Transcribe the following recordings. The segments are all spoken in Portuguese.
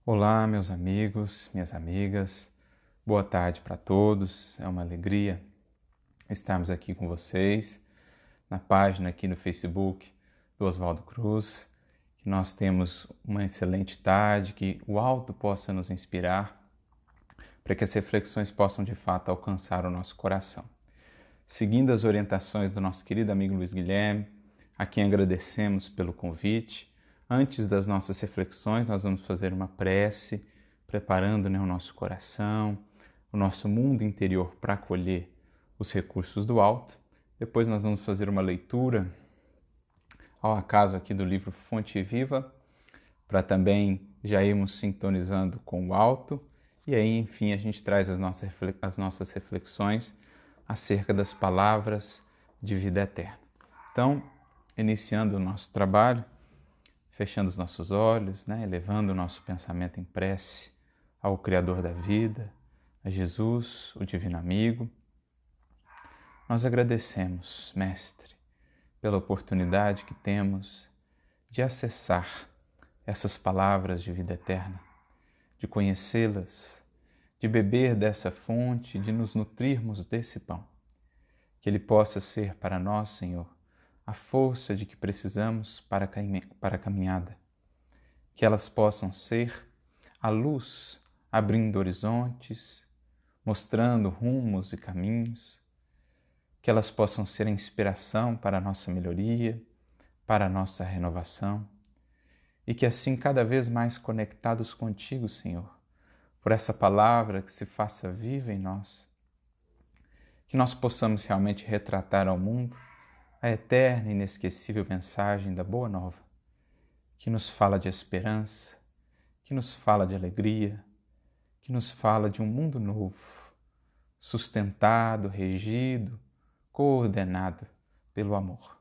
Olá, meus amigos, minhas amigas, boa tarde para todos. É uma alegria estarmos aqui com vocês na página aqui no Facebook do Oswaldo Cruz. Que nós temos uma excelente tarde, que o alto possa nos inspirar para que as reflexões possam de fato alcançar o nosso coração. Seguindo as orientações do nosso querido amigo Luiz Guilherme, a quem agradecemos pelo convite, antes das nossas reflexões, nós vamos fazer uma prece, preparando o nosso coração, o nosso mundo interior para acolher os recursos do alto. Depois nós vamos fazer uma leitura, ao acaso aqui do livro Fonte Viva, para também já irmos sintonizando com o alto. E aí, enfim, a gente traz as nossas reflexões acerca das palavras de vida eterna. Então, iniciando o nosso trabalho, fechando os nossos olhos, elevando o nosso pensamento em prece ao Criador da vida, a Jesus, o Divino Amigo. Nós agradecemos, Mestre, pela oportunidade que temos de acessar essas palavras de vida eterna, de conhecê-las, de beber dessa fonte, de nos nutrirmos desse pão. Que ele possa ser para nós, Senhor, a força de que precisamos para a caminhada. Que elas possam ser a luz abrindo horizontes, mostrando rumos e caminhos. Que elas possam ser a inspiração para a nossa melhoria, para a nossa renovação. E que assim, cada vez mais conectados contigo, Senhor, por essa palavra que se faça viva em nós, que nós possamos realmente retratar ao mundo a eterna e inesquecível mensagem da Boa Nova, que nos fala de esperança, que nos fala de alegria, que nos fala de um mundo novo, sustentado, regido, coordenado pelo amor.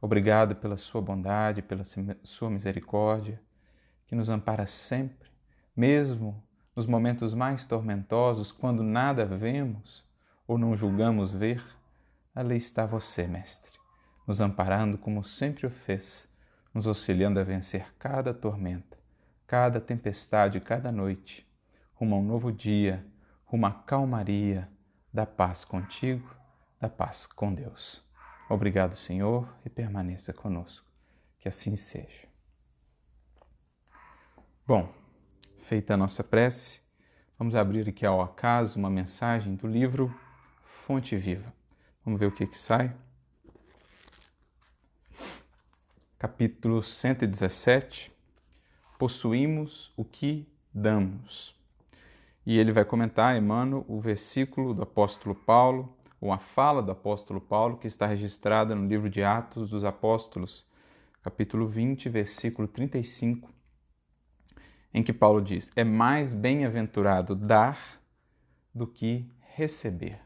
Obrigado pela sua bondade, pela sua misericórdia, que nos ampara sempre, mesmo nos momentos mais tormentosos, quando nada vemos ou não julgamos ver. Ali está você, Mestre, nos amparando como sempre o fez, nos auxiliando a vencer cada tormenta, cada tempestade, cada noite, rumo a um novo dia, rumo à calmaria da paz contigo, da paz com Deus. Obrigado, Senhor, e permaneça conosco. Que assim seja. Bom, feita a nossa prece, vamos abrir aqui ao acaso uma mensagem do livro Fonte Viva. Vamos ver o que sai. Capítulo 117. Possuímos o que damos. E ele vai comentar, Emmanuel, o versículo do apóstolo Paulo, ou a fala do apóstolo Paulo, que está registrada no livro de Atos dos Apóstolos, capítulo 20, versículo 35, em que Paulo diz: é mais bem-aventurado dar do que receber.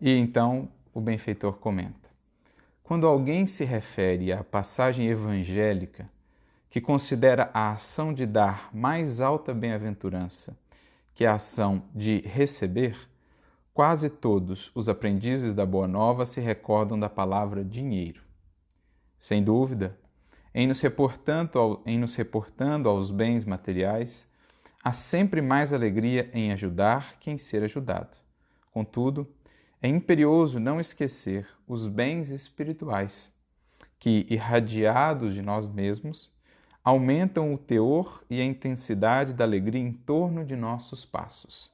E então o benfeitor comenta: quando alguém se refere à passagem evangélica que considera a ação de dar mais alta bem-aventurança que a ação de receber, quase todos os aprendizes da Boa Nova se recordam da palavra dinheiro. Sem dúvida, em nos reportando aos bens materiais, há sempre mais alegria em ajudar que em ser ajudado. Contudo, é imperioso não esquecer os bens espirituais, que, irradiados de nós mesmos, aumentam o teor e a intensidade da alegria em torno de nossos passos.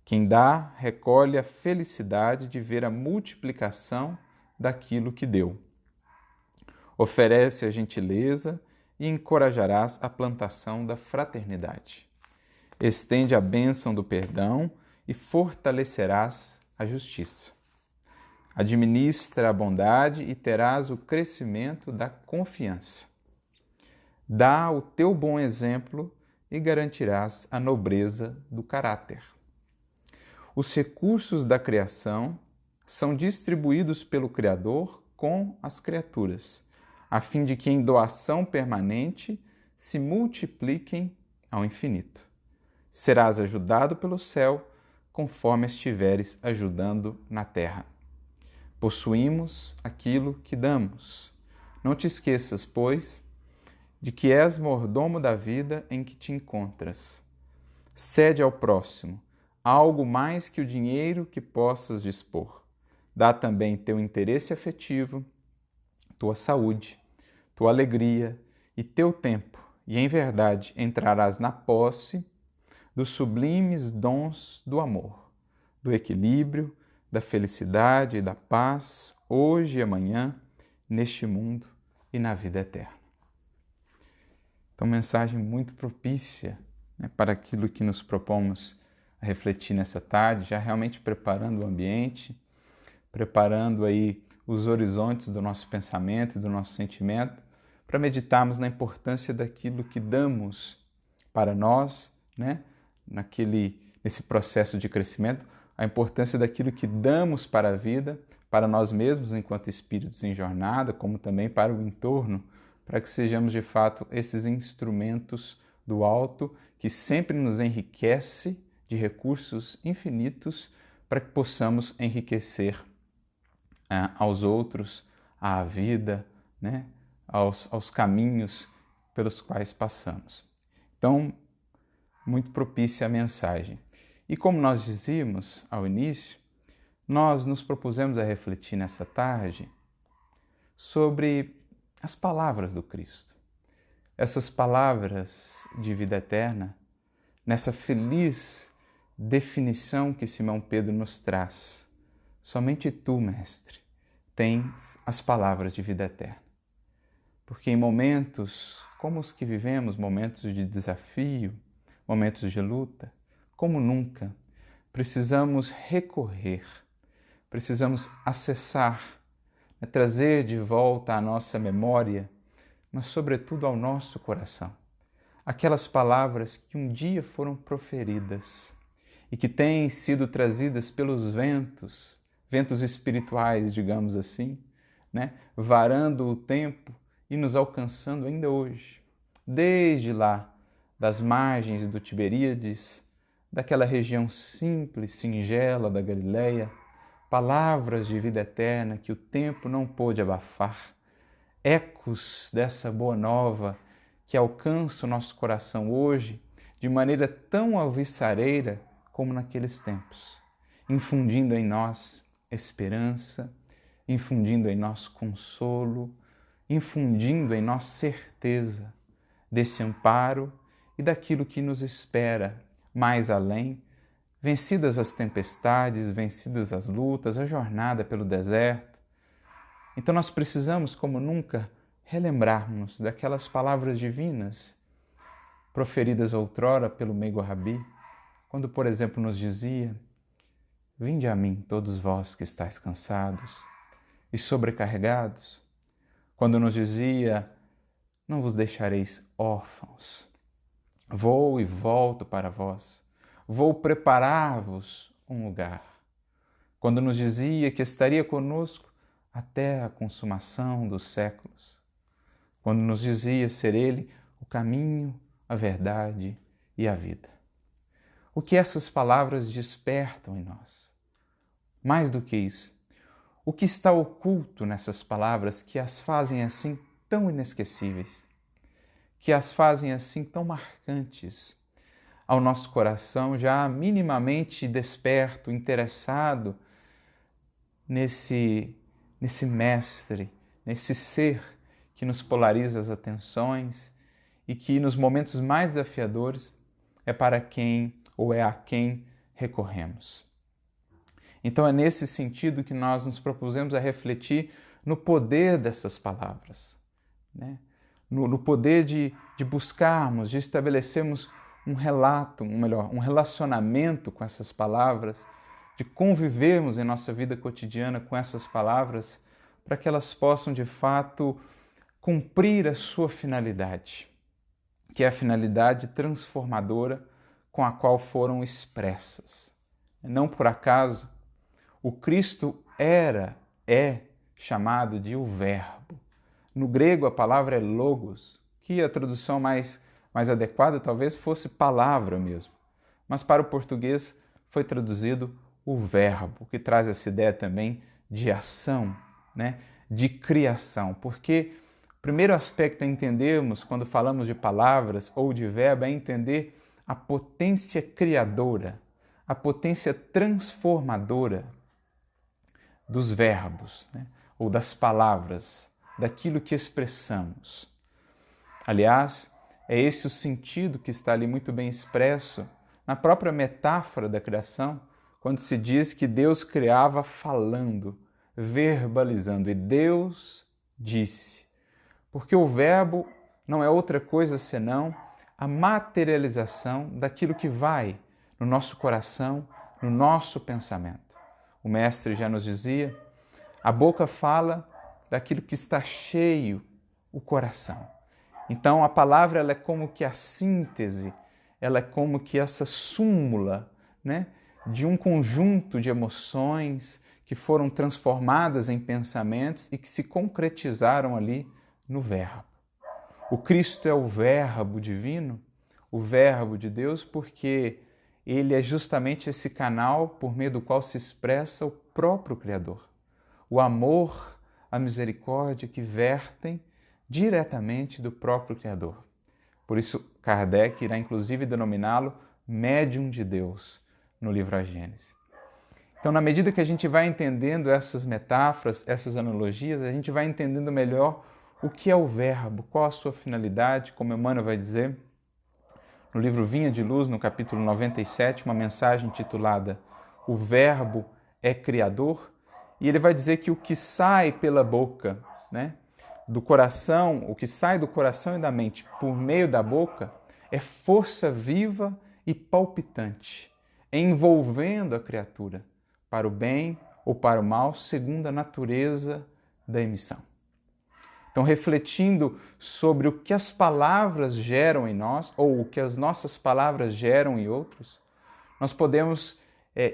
Quem dá, recolhe a felicidade de ver a multiplicação daquilo que deu. Oferece a gentileza e encorajarás a plantação da fraternidade. Estende a bênção do perdão e fortalecerás a justiça. Administra a bondade e terás o crescimento da confiança. Dá o teu bom exemplo e garantirás a nobreza do caráter. Os recursos da criação são distribuídos pelo Criador com as criaturas, a fim de que em doação permanente se multipliquem ao infinito. Serás ajudado pelo céu, conforme estiveres ajudando na terra. Possuímos aquilo que damos. Não te esqueças, pois, de que és mordomo da vida em que te encontras. Cede ao próximo algo mais que o dinheiro que possas dispor. Dá também teu interesse afetivo, tua saúde, tua alegria e teu tempo, e em verdade entrarás na posse dos sublimes dons do amor, do equilíbrio, da felicidade e da paz, hoje e amanhã, neste mundo e na vida eterna. Então, mensagem muito propícia, né, para aquilo que nos propomos a refletir nessa tarde, já realmente preparando o ambiente, preparando aí os horizontes do nosso pensamento e do nosso sentimento, para meditarmos na importância daquilo que damos para nós, né, nesse processo de crescimento, a importância daquilo que damos para a vida, para nós mesmos enquanto espíritos em jornada, como também para o entorno, para que sejamos de fato esses instrumentos do alto que sempre nos enriquece de recursos infinitos para que possamos enriquecer aos outros, à vida, né? aos caminhos pelos quais passamos. Então, muito propícia a mensagem. E como nós dizíamos ao início, nós nos propusemos a refletir nessa tarde sobre as palavras do Cristo. Essas palavras de vida eterna, nessa feliz definição que Simão Pedro nos traz. Somente tu, Mestre, tens as palavras de vida eterna. Porque em momentos como os que vivemos, momentos de desafio, momentos de luta, como nunca, precisamos recorrer, precisamos acessar, trazer de volta à nossa memória, mas sobretudo ao nosso coração, aquelas palavras que um dia foram proferidas e que têm sido trazidas pelos ventos espirituais, digamos assim, né? Varando o tempo e nos alcançando ainda hoje, desde lá, das margens do Tiberíades, daquela região simples, singela da Galileia, palavras de vida eterna que o tempo não pôde abafar, ecos dessa boa nova que alcança o nosso coração hoje de maneira tão alvissareira como naqueles tempos, infundindo em nós esperança, infundindo em nós consolo, infundindo em nós certeza desse amparo e daquilo que nos espera mais além, vencidas as tempestades, vencidas as lutas, a jornada pelo deserto. Então nós precisamos, como nunca, relembrarmos daquelas palavras divinas proferidas outrora pelo meigo Rabi, quando, por exemplo, nos dizia: vinde a mim, todos vós que estáis cansados e sobrecarregados. Quando nos dizia: não vos deixareis órfãos, vou e volto para vós, vou preparar-vos um lugar. Quando nos dizia que estaria conosco até a consumação dos séculos. Quando nos dizia ser Ele o caminho, a verdade e a vida. O que essas palavras despertam em nós? Mais do que isso, o que está oculto nessas palavras que as fazem assim tão inesquecíveis, que as fazem assim tão marcantes ao nosso coração, já minimamente desperto, interessado nesse mestre, nesse ser que nos polariza as atenções e que nos momentos mais desafiadores é para quem ou é a quem recorremos. Então é nesse sentido que nós nos propusemos a refletir no poder dessas palavras, né? no poder de buscarmos, de estabelecermos um relacionamento com essas palavras, de convivermos em nossa vida cotidiana com essas palavras, para que elas possam de fato cumprir a sua finalidade, que é a finalidade transformadora com a qual foram expressas. Não por acaso, o Cristo é chamado de o Verbo. No grego a palavra é logos, que a tradução mais adequada talvez fosse palavra mesmo. Mas para o português foi traduzido o Verbo, que traz essa ideia também de ação, né? De criação. Porque O primeiro aspecto a entendermos quando falamos de palavras ou de verbo é entender a potência criadora, a potência transformadora dos verbos, né? Ou das palavras, daquilo que expressamos. Aliás, é esse o sentido que está ali muito bem expresso na própria metáfora da criação, quando se diz que Deus criava falando, verbalizando, e Deus disse. Porque o verbo não é outra coisa senão a materialização daquilo que vai no nosso coração, no nosso pensamento. O mestre já nos dizia, a boca fala daquilo que está cheio o coração. Então a palavra ela é como que a síntese, ela é como que essa súmula, né, de um conjunto de emoções que foram transformadas em pensamentos e que se concretizaram ali no Verbo. O Cristo é o Verbo divino, o Verbo de Deus, porque ele é justamente esse canal por meio do qual se expressa o próprio Criador. O amor, a misericórdia que vertem diretamente do próprio Criador. Por isso, Kardec irá inclusive denominá-lo médium de Deus no livro A Gênese. Então, na medida que a gente vai entendendo essas metáforas, essas analogias, a gente vai entendendo melhor o que é o verbo, qual a sua finalidade, como Emmanuel vai dizer no livro Vinha de Luz, no capítulo 97, uma mensagem intitulada O Verbo é Criador, e ele vai dizer que o que sai pela boca, né, do coração, o que sai do coração e da mente por meio da boca é força viva e palpitante, envolvendo a criatura para o bem ou para o mal, segundo a natureza da emissão. Então, refletindo sobre o que as palavras geram em nós, ou o que as nossas palavras geram em outros, nós podemos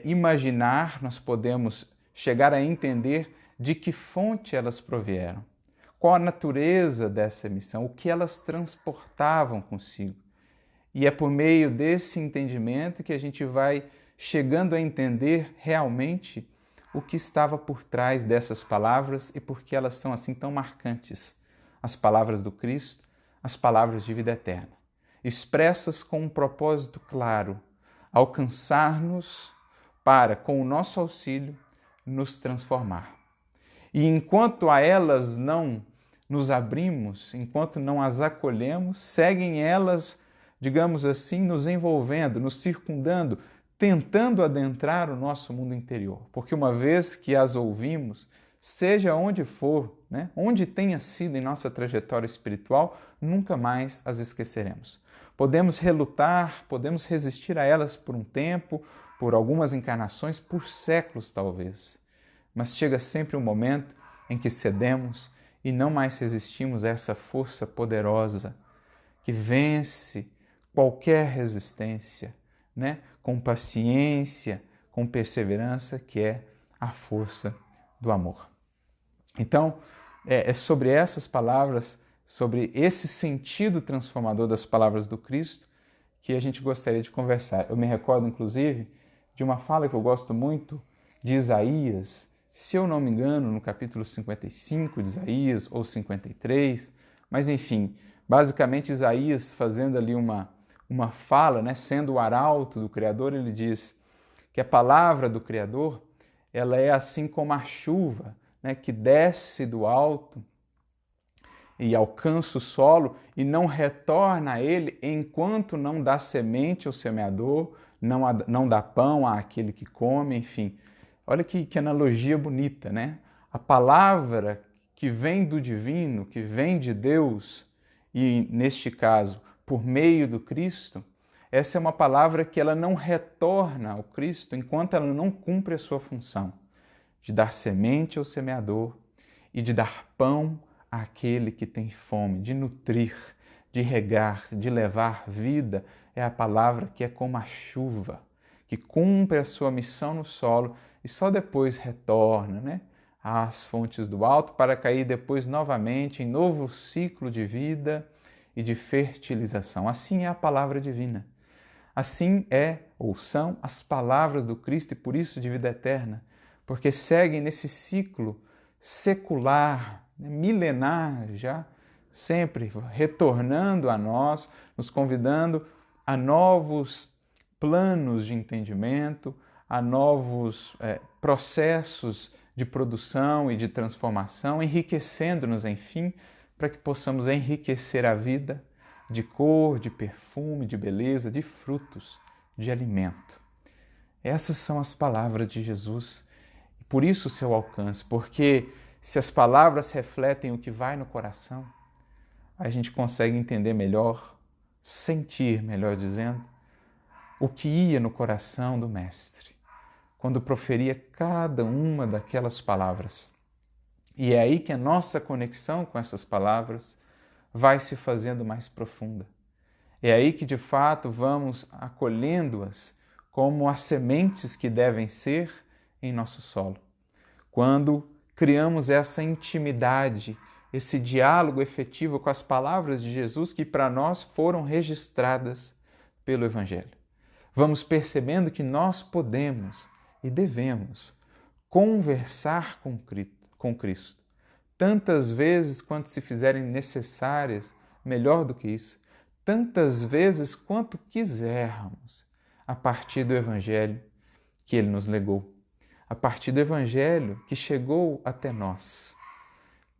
imaginar, nós podemos chegar a entender de que fonte elas provieram, qual a natureza dessa emissão, o que elas transportavam consigo. E é por meio desse entendimento que a gente vai chegando a entender realmente o que estava por trás dessas palavras e por que elas são assim tão marcantes. As palavras do Cristo, as palavras de vida eterna, expressas com um propósito claro, alcançar-nos para, com o nosso auxílio, nos transformar. E enquanto a elas não nos abrimos, enquanto não as acolhemos, seguem elas, digamos assim, nos envolvendo, nos circundando, tentando adentrar o nosso mundo interior. Porque uma vez que as ouvimos, seja onde for, né, onde tenha sido em nossa trajetória espiritual, nunca mais as esqueceremos. Podemos relutar, podemos resistir a elas por um tempo, por algumas encarnações, por séculos talvez. Mas chega sempre um momento em que cedemos e não mais resistimos a essa força poderosa que vence qualquer resistência, né? Com paciência, com perseverança, que é a força do amor. Então, é sobre essas palavras, sobre esse sentido transformador das palavras do Cristo, que a gente gostaria de conversar. Eu me recordo, inclusive, de uma fala que eu gosto muito de Isaías, se eu não me engano, no capítulo 55 de Isaías, ou 53, mas enfim, basicamente Isaías fazendo ali uma fala, né, sendo o arauto do Criador, ele diz que a palavra do Criador ela é assim como a chuva, né, que desce do alto e alcança o solo e não retorna a ele enquanto não dá semente ao semeador, não dá pão àquele que come, enfim. Olha que analogia bonita, né? A palavra que vem do divino, que vem de Deus, e neste caso, por meio do Cristo, essa é uma palavra que ela não retorna ao Cristo enquanto ela não cumpre a sua função de dar semente ao semeador e de dar pão àquele que tem fome, de nutrir, de regar, de levar vida. É a palavra que é como a chuva, que cumpre a sua missão no solo e só depois retorna, né, às fontes do alto para cair depois novamente em novo ciclo de vida e de fertilização. Assim é a palavra divina. Assim é ou são as palavras do Cristo e por isso de vida eterna, porque seguem nesse ciclo secular, milenar já, sempre retornando a nós, nos convidando a novos planos de entendimento, a novos processos de produção e de transformação, enriquecendo-nos, enfim, para que possamos enriquecer a vida de cor, de perfume, de beleza, de frutos, de alimento. Essas são as palavras de Jesus. Por isso o seu alcance, porque se as palavras refletem o que vai no coração, a gente consegue entender melhor, sentir, melhor dizendo, o que ia no coração do Mestre, quando proferia cada uma daquelas palavras. E é aí que a nossa conexão com essas palavras vai se fazendo mais profunda. É aí que, de fato, vamos acolhendo-as como as sementes que devem ser em nosso solo. Quando criamos essa intimidade, esse diálogo efetivo com as palavras de Jesus que para nós foram registradas pelo Evangelho. Vamos percebendo que nós podemos e devemos conversar com Cristo tantas vezes quanto se fizerem necessárias, melhor do que isso, tantas vezes quanto quisermos, a partir do Evangelho que Ele nos legou, a partir do Evangelho que chegou até nós.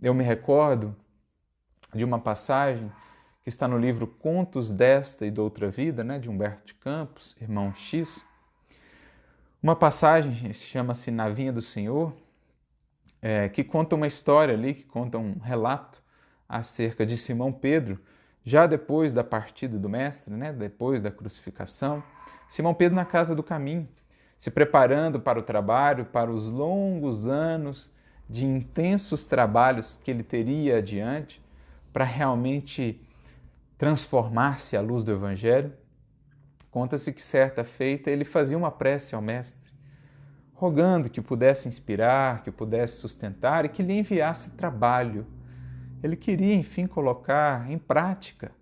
Eu me recordo de uma passagem que está no livro Contos desta e d'Outra Vida, de Humberto de Campos, irmão X. Uma passagem chama-se Na Vinha do Senhor, que conta uma história ali, que conta um relato acerca de Simão Pedro, já depois da partida do Mestre, depois da crucificação. Simão Pedro na casa do caminho, se preparando para o trabalho, para os longos anos de intensos trabalhos que ele teria adiante para realmente transformar-se à luz do Evangelho. Conta-se que certa feita ele fazia uma prece ao Mestre, rogando que o pudesse inspirar, que o pudesse sustentar e que lhe enviasse trabalho. Ele queria, enfim, colocar em prática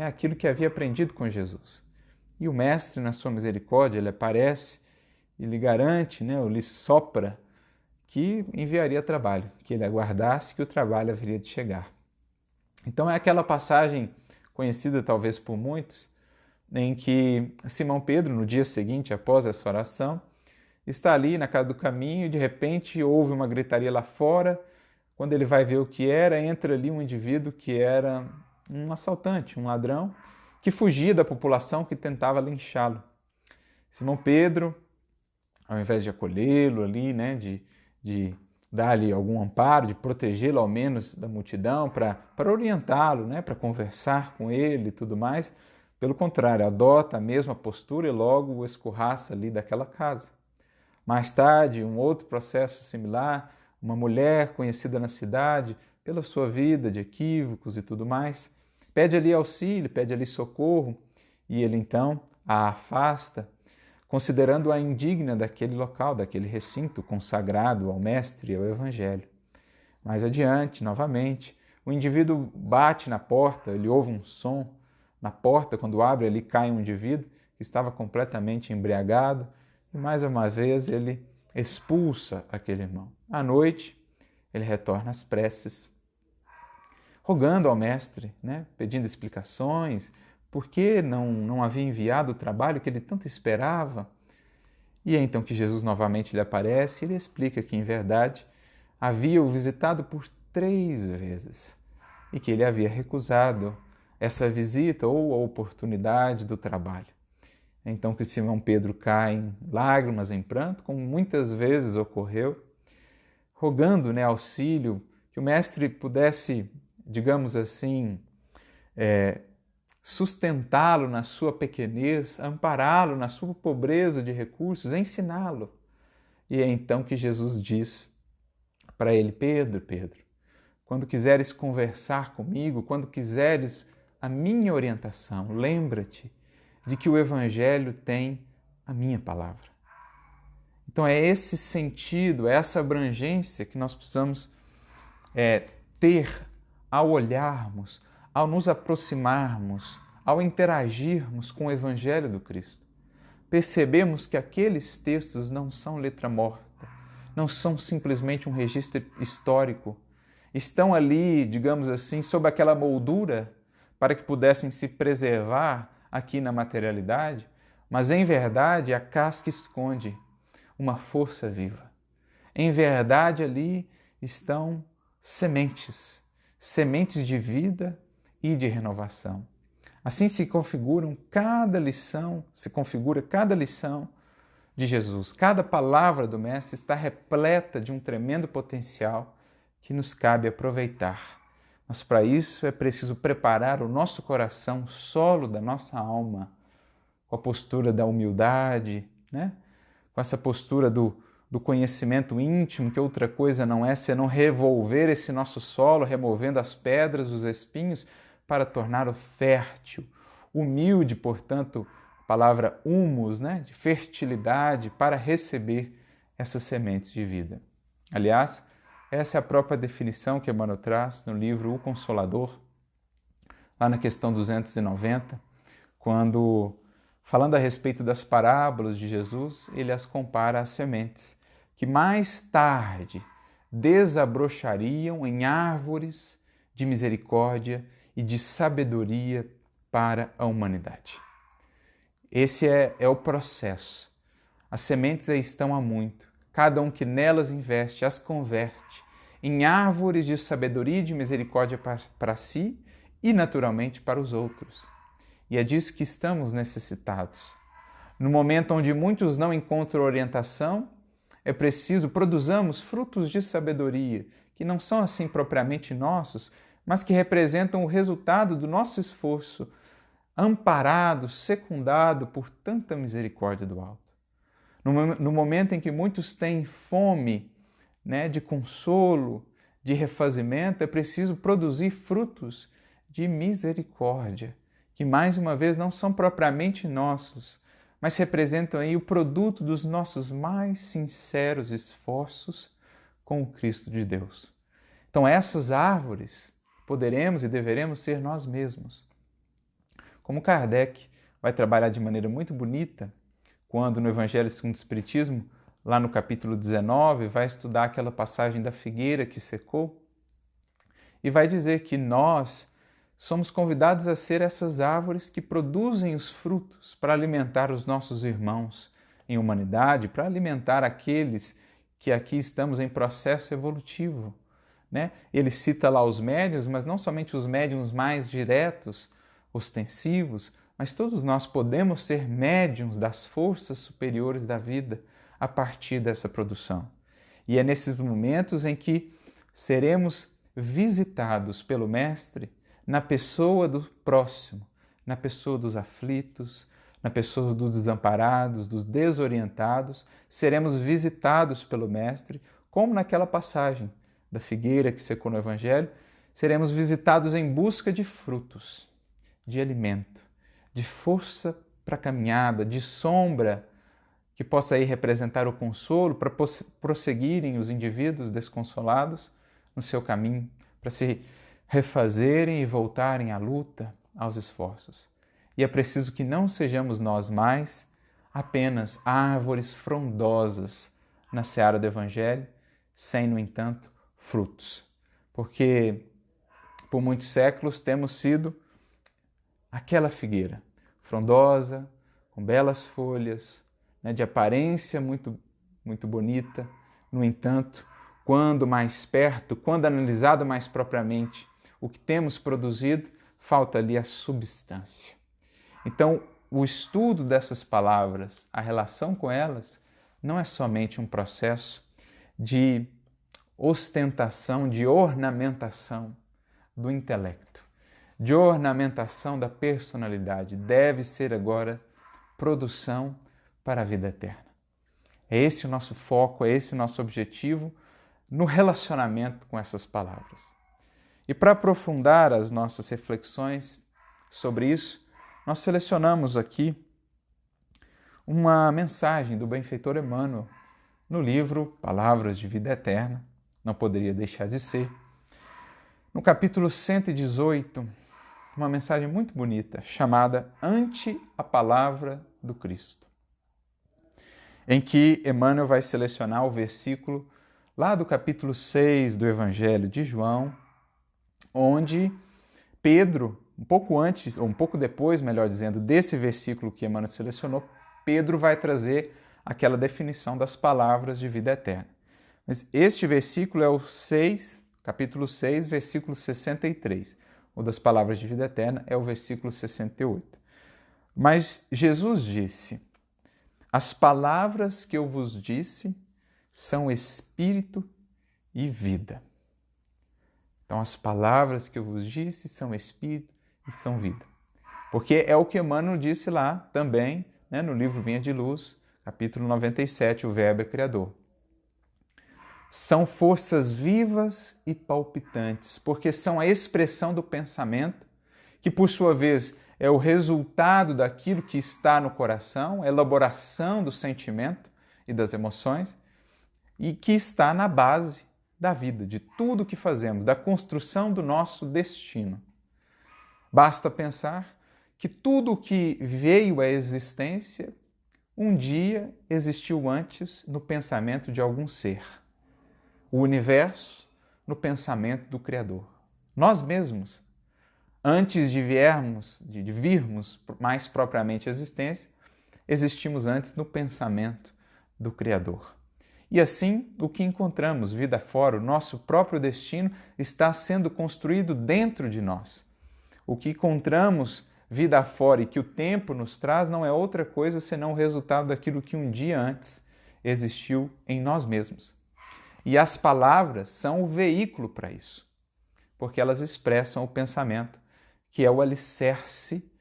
aquilo que havia aprendido com Jesus. E o Mestre, na sua misericórdia, ele aparece e lhe garante, ou lhe sopra, que enviaria trabalho, que ele aguardasse que o trabalho haveria de chegar. Então é aquela passagem conhecida talvez por muitos, em que Simão Pedro, no dia seguinte, após essa oração, está ali na casa do caminho e de repente ouve uma gritaria lá fora. Quando ele vai ver o que era, entra ali um indivíduo que era um assaltante, um ladrão, que fugia da população que tentava linchá-lo. Simão Pedro, ao invés de acolhê-lo ali, de dar-lhe algum amparo, de protegê-lo ao menos da multidão, para orientá-lo, para conversar com ele e tudo mais, pelo contrário, adota a mesma postura e logo o escorraça ali daquela casa. Mais tarde, um outro processo similar, uma mulher conhecida na cidade pela sua vida de equívocos e tudo mais, pede ali auxílio, pede ali socorro, e ele então a afasta, considerando-a indigna daquele local, daquele recinto consagrado ao Mestre e ao Evangelho. Mais adiante, novamente, o indivíduo bate na porta, ele ouve um som na porta, quando abre ali cai um indivíduo que estava completamente embriagado, e mais uma vez ele expulsa aquele irmão. À noite, ele retorna às preces, rogando ao Mestre, pedindo explicações, por que não havia enviado o trabalho que ele tanto esperava. E é então que Jesus novamente lhe aparece e lhe explica que, em verdade, havia-o visitado por 3 vezes e que ele havia recusado essa visita ou a oportunidade do trabalho. É então que Simão Pedro cai em lágrimas, em pranto, como muitas vezes ocorreu, rogando auxílio, que o Mestre pudesse, digamos assim, sustentá-lo na sua pequenez, ampará-lo na sua pobreza de recursos, ensiná-lo. E é então que Jesus diz para ele: Pedro, quando quiseres conversar comigo, quando quiseres a minha orientação, lembra-te de que o Evangelho tem a minha palavra. Então é esse sentido, é essa abrangência que nós precisamos ter ao olharmos, ao nos aproximarmos, ao interagirmos com o Evangelho do Cristo. Percebemos que aqueles textos não são letra morta, não são simplesmente um registro histórico, estão ali, digamos assim, sob aquela moldura para que pudessem se preservar aqui na materialidade, mas em verdade a casca esconde uma força viva. Em verdade ali estão sementes, sementes de vida e de renovação. Assim se configura cada lição de Jesus. Cada palavra do Mestre está repleta de um tremendo potencial que nos cabe aproveitar. Mas para isso é preciso preparar o nosso coração, o solo da nossa alma, com a postura da humildade, né? Com essa postura do conhecimento íntimo, que outra coisa não é senão revolver esse nosso solo, removendo as pedras, os espinhos, para torná-lo fértil. Humilde, portanto, a palavra humus, né? De fertilidade, para receber essas sementes de vida. Aliás, essa é a própria definição que Emmanuel traz no livro O Consolador, lá na questão 290, quando, falando a respeito das parábolas de Jesus, ele as compara às sementes, que mais tarde desabrochariam em árvores de misericórdia e de sabedoria para a humanidade. Esse é o processo. As sementes aí estão há muito. Cada um que nelas investe as converte em árvores de sabedoria e de misericórdia para si e, naturalmente, para os outros. E é disso que estamos necessitados. No momento onde muitos não encontram orientação, é preciso produzamos frutos de sabedoria, que não são assim propriamente nossos, mas que representam o resultado do nosso esforço, amparado, secundado por tanta misericórdia do alto. No momento em que muitos têm fome, né, de consolo, de refazimento, é preciso produzir frutos de misericórdia, que mais uma vez não são propriamente nossos, mas representam aí o produto dos nossos mais sinceros esforços com o Cristo de Deus. Então essas árvores poderemos e deveremos ser nós mesmos. Como Kardec vai trabalhar de maneira muito bonita, quando no Evangelho segundo o Espiritismo, lá no capítulo 19, vai estudar aquela passagem da figueira que secou e vai dizer que nós somos convidados a ser essas árvores que produzem os frutos para alimentar os nossos irmãos em humanidade, para alimentar aqueles que aqui estamos em processo evolutivo, né? Ele cita lá os médiuns, mas não somente os médiuns mais diretos, ostensivos, mas todos nós podemos ser médiuns das forças superiores da vida a partir dessa produção. E é nesses momentos em que seremos visitados pelo Mestre na pessoa do próximo, na pessoa dos aflitos, na pessoa dos desamparados, dos desorientados, seremos visitados pelo Mestre, como naquela passagem da figueira que secou no Evangelho, seremos visitados em busca de frutos, de alimento, de força para a caminhada, de sombra que possa aí representar o consolo para prosseguirem os indivíduos desconsolados no seu caminho, para se refazerem e voltarem à luta, aos esforços. E é preciso que não sejamos nós mais apenas árvores frondosas na seara do Evangelho, sem, no entanto, frutos. Porque por muitos séculos temos sido aquela figueira frondosa, com belas folhas, né, de aparência muito bonita. No entanto, quando mais perto, quando analisado mais propriamente o que temos produzido, falta ali a substância. Então, o estudo dessas palavras, a relação com elas, não é somente um processo de ostentação, de ornamentação do intelecto, de ornamentação da personalidade. Deve ser agora produção para a vida eterna. É esse o nosso foco, é esse o nosso objetivo no relacionamento com essas palavras. E para aprofundar as nossas reflexões sobre isso, nós selecionamos aqui uma mensagem do benfeitor Emmanuel no livro Palavras de Vida Eterna, não poderia deixar de ser. No capítulo 118, uma mensagem muito bonita, chamada Ante a Palavra do Cristo, em que Emmanuel vai selecionar o versículo lá do capítulo 6 do Evangelho de João, onde Pedro, um pouco antes, ou um pouco depois, melhor dizendo, desse versículo que Emmanuel selecionou, Pedro vai trazer aquela definição das palavras de vida eterna. Mas este versículo é o 6, capítulo 6, versículo 63. O das palavras de vida eterna é o versículo 68. Mas Jesus disse: as palavras que eu vos disse são espírito e vida. Então, as palavras que eu vos disse são espírito e são vida. Porque é o que Emmanuel disse lá também, né, no livro Vinha de Luz, capítulo 97, o Verbo é Criador. São forças vivas e palpitantes, porque são a expressão do pensamento, que por sua vez é o resultado daquilo que está no coração, a elaboração do sentimento e das emoções, e que está na base da vida, de tudo o que fazemos, da construção do nosso destino. Basta pensar que tudo o que veio à existência, um dia existiu antes no pensamento de algum ser. O universo no pensamento do Criador. Nós mesmos, antes de virmos mais propriamente à existência, existimos antes no pensamento do Criador. E assim, o que encontramos vida fora, o nosso próprio destino, está sendo construído dentro de nós. O que encontramos vida fora e que o tempo nos traz não é outra coisa senão o resultado daquilo que um dia antes existiu em nós mesmos. E as palavras são o veículo para isso, porque elas expressam o pensamento, que é o alicerce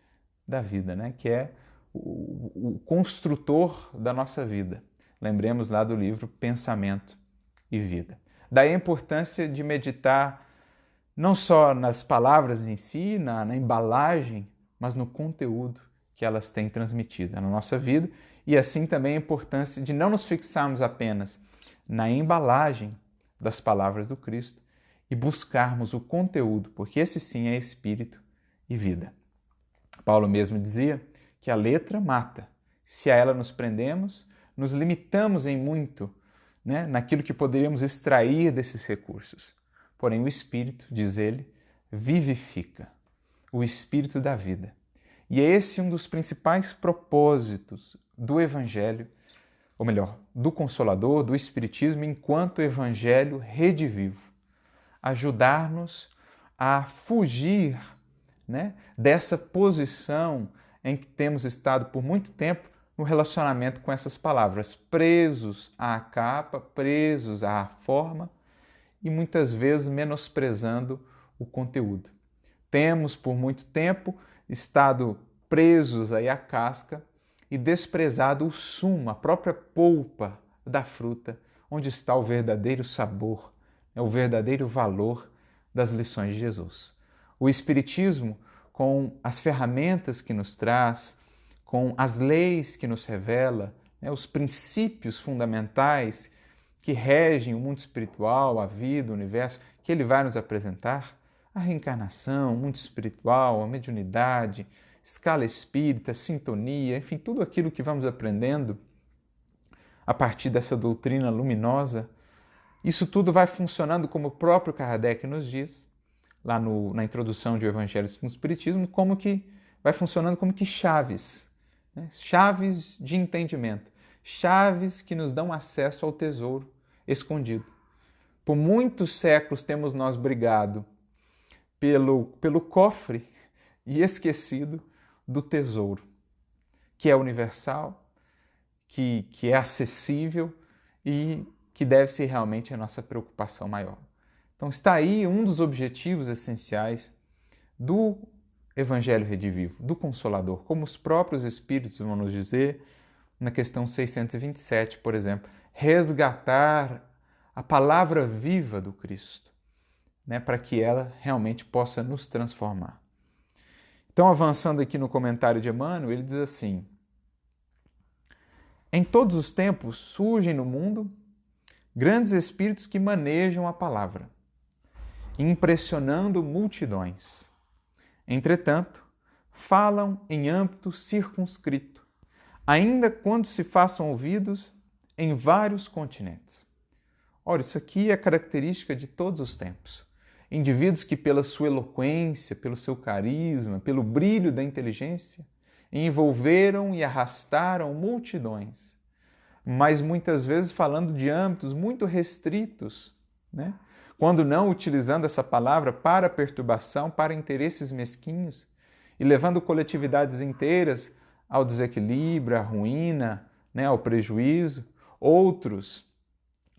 da vida, né? Que é o construtor da nossa vida. Lembremos lá do livro Pensamento e Vida. Daí a importância de meditar não só nas palavras em si, na embalagem, mas no conteúdo que elas têm transmitido na nossa vida, e assim também a importância de não nos fixarmos apenas na embalagem das palavras do Cristo e buscarmos o conteúdo, porque esse sim é espírito e vida. Paulo mesmo dizia que a letra mata. Se a ela nos prendemos, nos limitamos em muito, né, naquilo que poderíamos extrair desses recursos. Porém, o espírito, diz ele, vivifica, o espírito da vida. E é esse um dos principais propósitos do Evangelho, ou melhor, do Consolador, do Espiritismo, enquanto Evangelho redivivo. Ajudar-nos a fugir, né, dessa posição em que temos estado por muito tempo no relacionamento com essas palavras, presos à capa, presos à forma e muitas vezes menosprezando o conteúdo. Temos por muito tempo estado presos aí à casca e desprezado o sumo, a própria polpa da fruta, onde está o verdadeiro sabor, o verdadeiro valor das lições de Jesus. O Espiritismo, com as ferramentas que nos traz, com as leis que nos revela, os princípios fundamentais que regem o mundo espiritual, a vida, o universo, que ele vai nos apresentar, a reencarnação, o mundo espiritual, a mediunidade, escala espírita, sintonia, enfim, tudo aquilo que vamos aprendendo a partir dessa doutrina luminosa, isso tudo vai funcionando, como o próprio Kardec nos diz, lá na introdução de O Evangelho segundo o Espiritismo, como que vai funcionando como que chaves, né? Chaves de entendimento, chaves que nos dão acesso ao tesouro escondido. Por muitos séculos temos nós brigado pelo cofre e esquecido do tesouro, que é universal, que é acessível e que deve ser realmente a nossa preocupação maior. Então está aí um dos objetivos essenciais do Evangelho Redivivo, do Consolador, como os próprios Espíritos vão nos dizer na questão 627, por exemplo, resgatar a palavra viva do Cristo, né, para que ela realmente possa nos transformar. Então, avançando aqui no comentário de Emmanuel, ele diz assim: em todos os tempos surgem no mundo grandes espíritos que manejam a palavra, impressionando multidões. Entretanto, falam em âmbito circunscrito, ainda quando se façam ouvidos em vários continentes. Ora, isso aqui é característica de todos os tempos. Indivíduos que, pela sua eloquência, pelo seu carisma, pelo brilho da inteligência, envolveram e arrastaram multidões, mas muitas vezes falando de âmbitos muito restritos, né? Quando não utilizando essa palavra para perturbação, para interesses mesquinhos, e levando coletividades inteiras ao desequilíbrio, à ruína, né? Ao prejuízo. Outros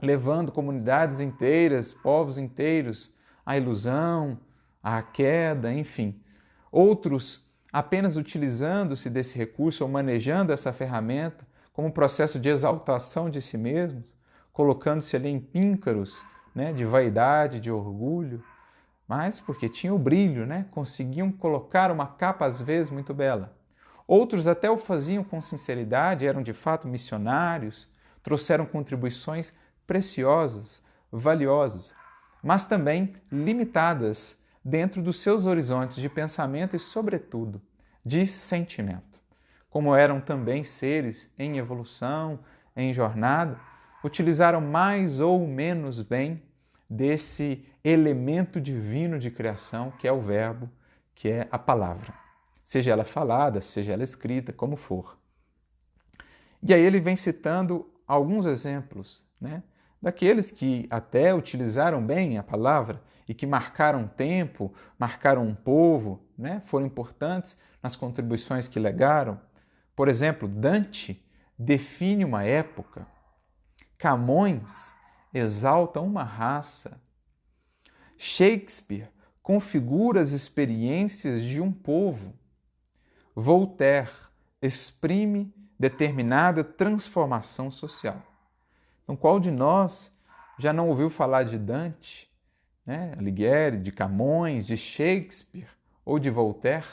levando comunidades inteiras, povos inteiros, à ilusão, à queda, enfim. Outros apenas utilizando-se desse recurso ou manejando essa ferramenta como um processo de exaltação de si mesmos, colocando-se ali em píncaros, né, de vaidade, de orgulho, mas porque tinha o brilho, né, conseguiam colocar uma capa às vezes muito bela. Outros até o faziam com sinceridade, eram de fato missionários, trouxeram contribuições preciosas, valiosas, mas também limitadas dentro dos seus horizontes de pensamento e, sobretudo, de sentimento. Como eram também seres em evolução, em jornada, utilizaram mais ou menos bem desse elemento divino de criação que é o verbo, que é a palavra. Seja ela falada, seja ela escrita, como for. E aí ele vem citando alguns exemplos, né, daqueles que até utilizaram bem a palavra e que marcaram tempo, marcaram um povo, né, foram importantes nas contribuições que legaram. Por exemplo, Dante define uma época, Camões exalta uma raça, Shakespeare configura as experiências de um povo, Voltaire exprime determinada transformação social. Então, qual de nós já não ouviu falar de Dante, né, Alighieri, de Camões, de Shakespeare ou de Voltaire?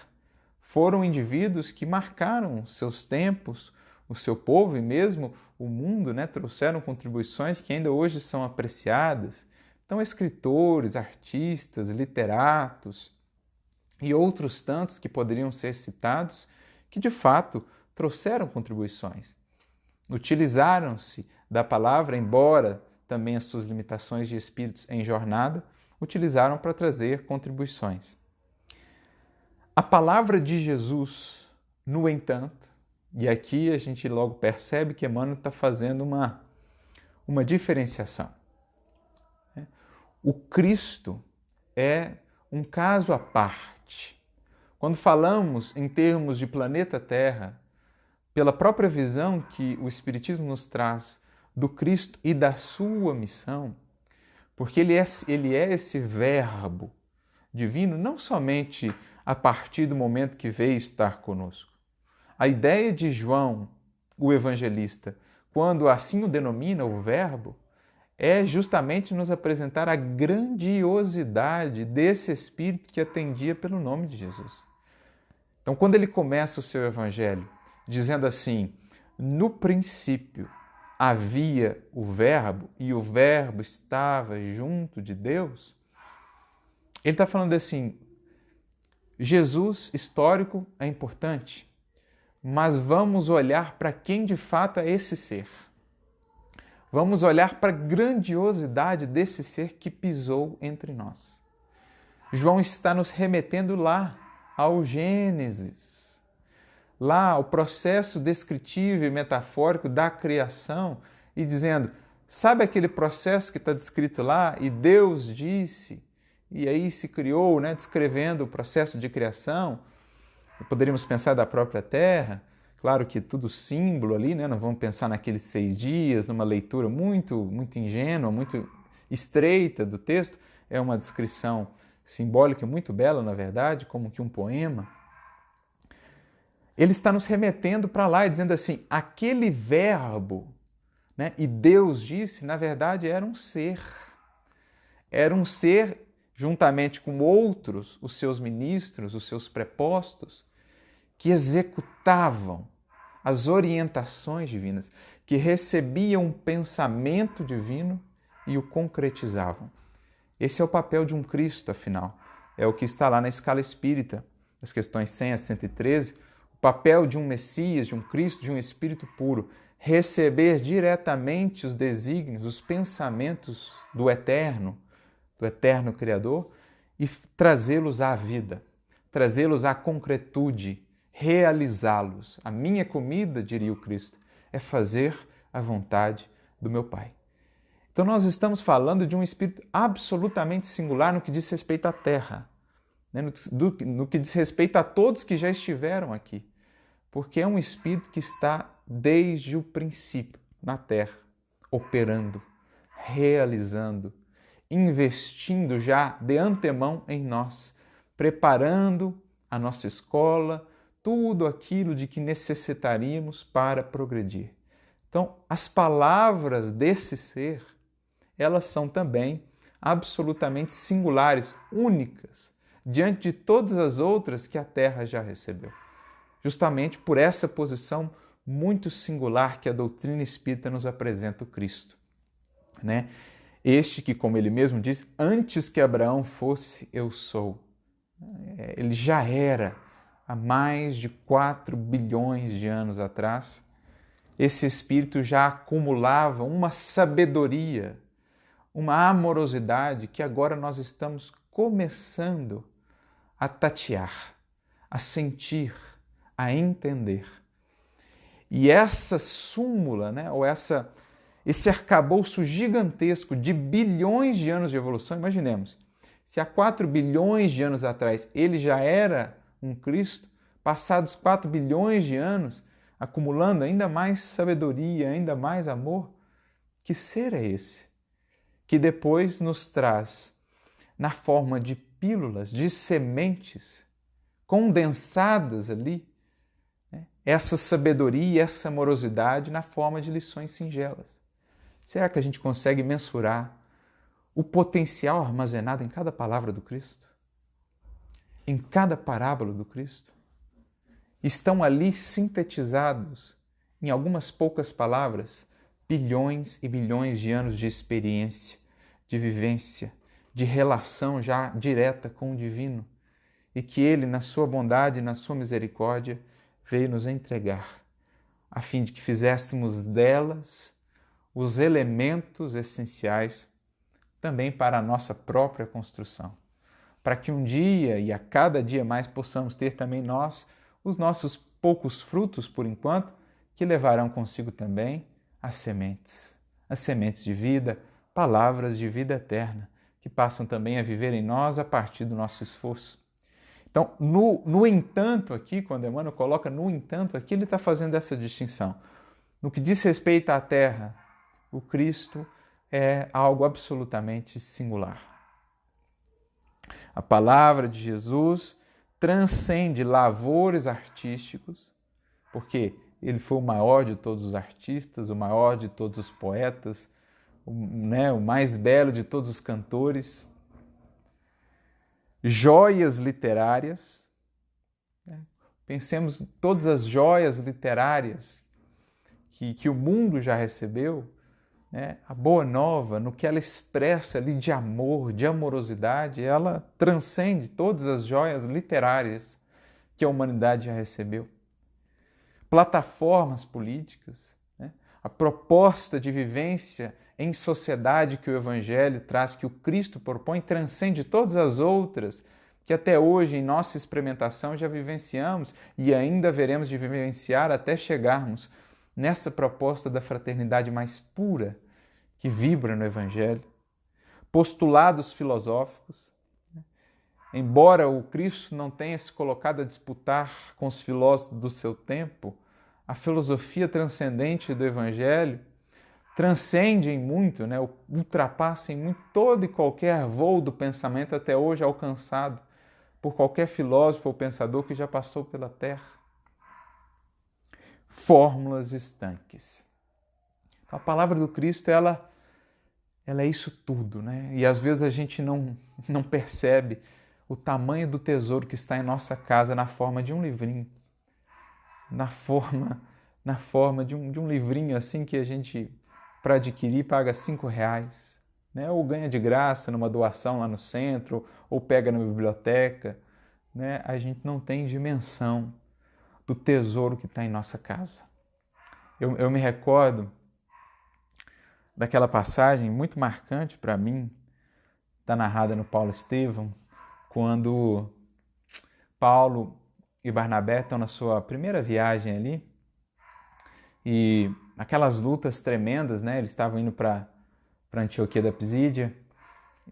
Foram indivíduos que marcaram seus tempos, o seu povo e mesmo o mundo, né, trouxeram contribuições que ainda hoje são apreciadas. Então, escritores, artistas, literatos e outros tantos que poderiam ser citados, que de fato trouxeram contribuições. Utilizaram-se da palavra, embora também as suas limitações de espíritos em jornada, utilizaram para trazer contribuições. A palavra de Jesus, no entanto, e aqui a gente logo percebe que Emmanuel está fazendo uma diferenciação. O Cristo é um caso à parte. Quando falamos em termos de planeta Terra, pela própria visão que o Espiritismo nos traz do Cristo e da sua missão, porque ele é esse verbo divino não somente a partir do momento que veio estar conosco. A ideia de João, o evangelista, quando assim o denomina o verbo, é justamente nos apresentar a grandiosidade desse Espírito que atendia pelo nome de Jesus. Então, quando ele começa o seu evangelho dizendo assim, no princípio havia o verbo e o verbo estava junto de Deus, ele está falando assim, Jesus histórico é importante, mas vamos olhar para quem de fato é esse ser. Vamos olhar para a grandiosidade desse ser que pisou entre nós. João está nos remetendo lá ao Gênesis, lá ao processo descritivo e metafórico da criação e dizendo, sabe aquele processo que está descrito lá? E Deus disse, e aí se criou, né, descrevendo o processo de criação. Poderíamos pensar da própria Terra, claro que tudo símbolo ali, né? Não vamos pensar naqueles 6 dias, numa leitura muito ingênua, muito estreita do texto. É uma descrição simbólica muito bela, na verdade, como que um poema. Ele está nos remetendo para lá e dizendo assim, aquele verbo, né? E Deus disse, na verdade, era um ser. Era um ser, juntamente com outros, os seus ministros, os seus prepostos, que executavam as orientações divinas, que recebiam um pensamento divino e o concretizavam. Esse é o papel de um Cristo, afinal. É o que está lá na escala espírita, as questões 100 a 113, o papel de um Messias, de um Cristo, de um Espírito puro, receber diretamente os desígnios, os pensamentos do Eterno Criador e trazê-los à vida, trazê-los à concretude, realizá-los. A minha comida, diria o Cristo, é fazer a vontade do meu Pai. Então nós estamos falando de um espírito absolutamente singular no que diz respeito à Terra, né? no que diz respeito a todos que já estiveram aqui, porque é um espírito que está desde o princípio na Terra, operando, realizando, investindo já de antemão em nós, preparando a nossa escola, tudo aquilo de que necessitaríamos para progredir. Então, as palavras desse ser, elas são também absolutamente singulares, únicas, diante de todas as outras que a Terra já recebeu. Justamente por essa posição muito singular que a doutrina espírita nos apresenta o Cristo, né? Este que, como ele mesmo diz, antes que Abraão fosse, eu sou. Ele já era, há mais de 4 bilhões de anos atrás. Esse espírito já acumulava uma sabedoria, uma amorosidade que agora nós estamos começando a tatear, a sentir, a entender. E essa súmula, né, ou esse arcabouço gigantesco de bilhões de anos de evolução, imaginemos, se há 4 bilhões de anos atrás ele já era um Cristo, passados 4 bilhões de anos, acumulando ainda mais sabedoria, ainda mais amor, que ser é esse? Que depois nos traz, na forma de pílulas, de sementes, condensadas ali, né, essa sabedoria, essa amorosidade na forma de lições singelas. Será que a gente consegue mensurar o potencial armazenado em cada palavra do Cristo? Em cada parábola do Cristo? Estão ali sintetizados, em algumas poucas palavras, bilhões e bilhões de anos de experiência, de vivência, de relação já direta com o divino, e que Ele, na sua bondade e na sua misericórdia, veio nos entregar, a fim de que fizéssemos delas os elementos essenciais também para a nossa própria construção, para que um dia e a cada dia mais possamos ter também nós os nossos poucos frutos por enquanto, que levarão consigo também as sementes de vida, palavras de vida eterna, que passam também a viver em nós a partir do nosso esforço. Então, no entanto aqui, quando Emmanuel coloca no entanto aqui, ele está fazendo essa distinção. No que diz respeito à terra, o Cristo é algo absolutamente singular. A palavra de Jesus transcende lavores artísticos, porque ele foi o maior de todos os artistas, o maior de todos os poetas, o mais belo de todos os cantores, joias literárias. Pensemos em todas as joias literárias que o mundo já recebeu, né? A Boa Nova, no que ela expressa ali de amor, de amorosidade, ela transcende todas as joias literárias que a humanidade já recebeu. Plataformas políticas, né? A proposta de vivência em sociedade que o Evangelho traz, que o Cristo propõe, transcende todas as outras que até hoje, em nossa experimentação, já vivenciamos e ainda veremos de vivenciar até chegarmos nessa proposta da fraternidade mais pura que vibra no Evangelho. Postulados filosóficos. Embora o Cristo não tenha se colocado a disputar com os filósofos do seu tempo, a filosofia transcendente do Evangelho transcende em muito, né, ultrapassa em muito todo e qualquer voo do pensamento até hoje alcançado por qualquer filósofo ou pensador que já passou pela Terra. Fórmulas estanques. A palavra do Cristo, ela é isso tudo, né? E às vezes a gente não percebe o tamanho do tesouro que está em nossa casa na forma de um livrinho, na forma de um livrinho assim que a gente, para adquirir, paga R$5, né? Ou ganha de graça numa doação lá no centro, ou pega na biblioteca, né? A gente não tem dimensão do tesouro que está em nossa casa. Eu me recordo daquela passagem muito marcante para mim, está narrada no Paulo Estevão, quando Paulo e Barnabé estão na sua primeira viagem ali, e aquelas lutas tremendas, né? Eles estavam indo para Antioquia da Pisídia,